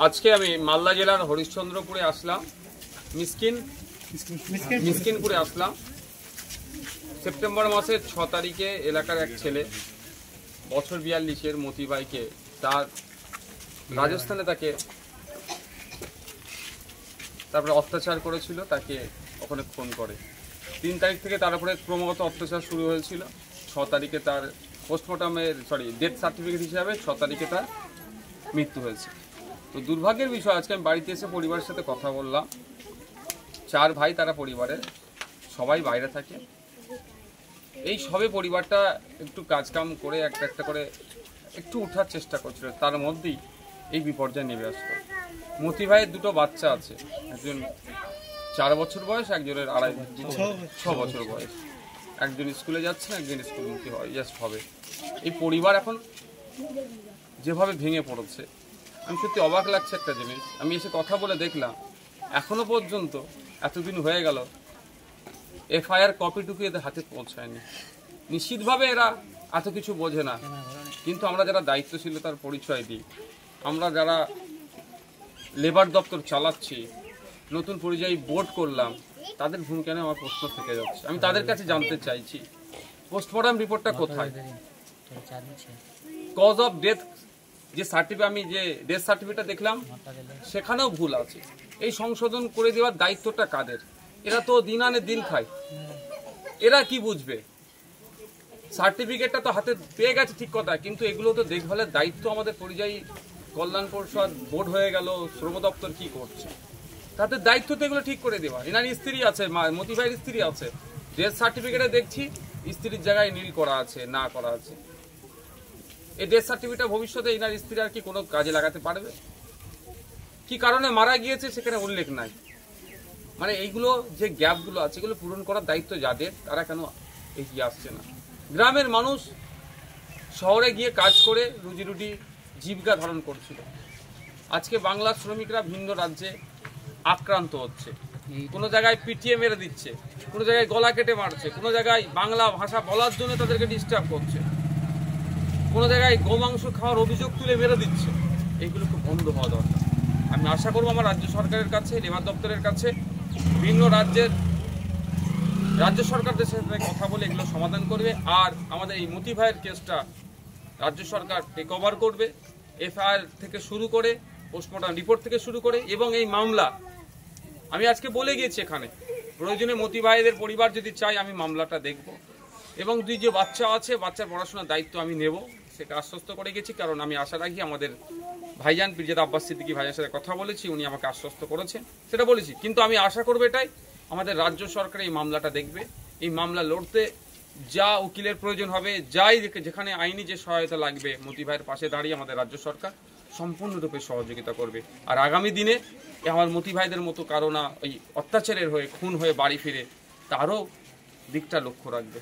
আজকে আমি মালদা জেলার হরিশ্চন্দ্রপুরে আসলাম, মিসকিনপুরে আসলাম। সেপ্টেম্বর মাসের 6 তারিখে এলাকার এক ছেলে বছর 42-এর মতিভাইকে তার রাজস্থানে তাকে তারপরে অত্যাচার করেছিল, তাকে ওখানে খুন করে। 3 তারিখ থেকে তার উপরে ক্রমাগত অত্যাচার শুরু হয়েছিল। 6 তারিখে তার ডেথ সার্টিফিকেট হিসাবে 6 তারিখে তার মৃত্যু হয়েছে। তো দুর্ভাগ্যের বিষয়, আজকে আমি বাড়িতে এসে পরিবারের সাথে কথা বললাম। 4 ভাই, তারা পরিবারের সবাই বাইরে থাকে। এই সবে পরিবারটা একটু কাজকাম করে একটা করে একটু ওঠার চেষ্টা করছিল, তার মধ্যেই এই বিপর্যয় নেমে আসলো। মতি ভাইয়ের 2টো বাচ্চা আছে, একজন 4 বছর বয়স, একজনের 6 বছর বয়স। একজন স্কুলে যাচ্ছে, একজন স্কুলমুখী হবে। এই পরিবার এখন যেভাবে ভেঙে পড়েছে, আমি সত্যি অবাক লাগছে একটা জিনিস। আমি এসে কথা বলে দেখলাম এখনো পর্যন্ত এতদিন হয়ে গেল এফআইআর কপিটুকু এদের হাতে পৌঁছায়নি। নিশ্চিতভাবে এরা এত কিছু বোঝে না, কিন্তু আমরা যারা দায়িত্বশীলতার পরিচয় দিই, আমরা যারা লেবার দপ্তর চালাচ্ছি, নতুন পরিযায়ী বোর্ড করলাম, তাদের ভূমিকা নিয়ে আমার প্রশ্ন থেকে যাচ্ছে। আমি তাদের কাছে জানতে চাইছি পোস্টমর্টম রিপোর্টটা কোথায়? কজ অফ ডেথ যে সার্টিফিকেট, আমি যে ডেথ সার্টিফিকেটটা দেখলাম সেখানেও ভুল আছে। এই সংশোধন করে দেওয়ার দায়িত্বটা কাদের? এরা তো দিন আনে দিন খায়, এরা কি বুঝবে? সার্টিফিকেটটা তো হাতে পেয়ে গেছে ঠিক কথা, কিন্তু এগুলো তো দেখভালের দায়িত্ব আমাদের পরিযায়ী কল্যাণ পরিষদ বোর্ড হয়ে গেল, শ্রম দপ্তর কি করছে? তাদের দায়িত্ব তো এগুলো ঠিক করে দেওয়া। এনার স্ত্রী আছে, মতি ভাইয়ের স্ত্রী আছে, ডেথ সার্টিফিকেটে দেখছি স্ত্রীর জায়গায় নীল করা আছে, না করা আছে। এই ডেথ সার্টিফিকেটটা ভবিষ্যতে এনার স্ত্রী আর কি কোনো কাজে লাগাতে পারবে? কি কারণে মারা গিয়েছে সেখানে উল্লেখ নাই। মানে এইগুলো যে গ্যাপগুলো আছে, এগুলো পূরণ করার দায়িত্ব যাদের, তারা কেন এগিয়ে আসছে না? গ্রামের মানুষ শহরে গিয়ে কাজ করে রুজি রুটি জীবিকা ধারণ করছিল। আজকে বাংলার শ্রমিকরা ভিন্ন রাজ্যে আক্রান্ত হচ্ছে, কোনো জায়গায় পিটিয়ে মেরে দিচ্ছে, কোনো জায়গায় গলা কেটে মারছে, কোনো জায়গায় বাংলা ভাষা বলার জন্য তাদেরকে ডিস্টার্ব করছে, কোনো জায়গায় গোমাংস খাওয়ার অভিযোগ তুলে মেরে দিচ্ছে। এইগুলো খুব বন্ধ হওয়া দরকার। আমি আশা করবো আমার রাজ্য সরকারের কাছে, লেবার দপ্তরের কাছে, ভিন্ন রাজ্যের রাজ্য সরকারদের সাথে কথা বলে এগুলো সমাধান করবে। আর আমাদের এই মতি ভাইয়ের কেসটা রাজ্য সরকার টেক ওভার করবে, এফআইআর থেকে শুরু করে, পোস্টমর্টম রিপোর্ট থেকে শুরু করে, এবং এই মামলা আমি আজকে বলে গিয়েছি এখানে, প্রয়োজনে মতি ভাইদের পরিবার যদি চাই আমি মামলাটা দেখব, এবং 2 যে বাচ্চা আছে, বাচ্চার পড়াশোনার দায়িত্ব আমি নেব, সেটা আশ্বস্ত করে গেছি। কারণ আমি আশা রাখি আমাদের ভাইজান পিরজাদা আব্বাস সিদ্দিকী ভাইয়ের সাথে কথা বলেছি, উনি আমাকে আশ্বস্ত করেছেন, সেটা বলেছি। কিন্তু আমি আশা করবো এটাই, আমাদের রাজ্য সরকার এই মামলাটা দেখবে। এই মামলা লড়তে যা উকিলের প্রয়োজন হবে, যেখানে আইনি যে সহায়তা লাগবে, মতি ভাইয়ের পাশে দাঁড়িয়ে আমাদের রাজ্য সরকার সম্পূর্ণরূপে সহযোগিতা করবে। আর আগামী দিনে আমার মতি ভাইদের মতো কারো না ওই অত্যাচারের হয়ে খুন হয়ে বাড়ি ফিরে, তারও দিকটা লক্ষ্য রাখবে।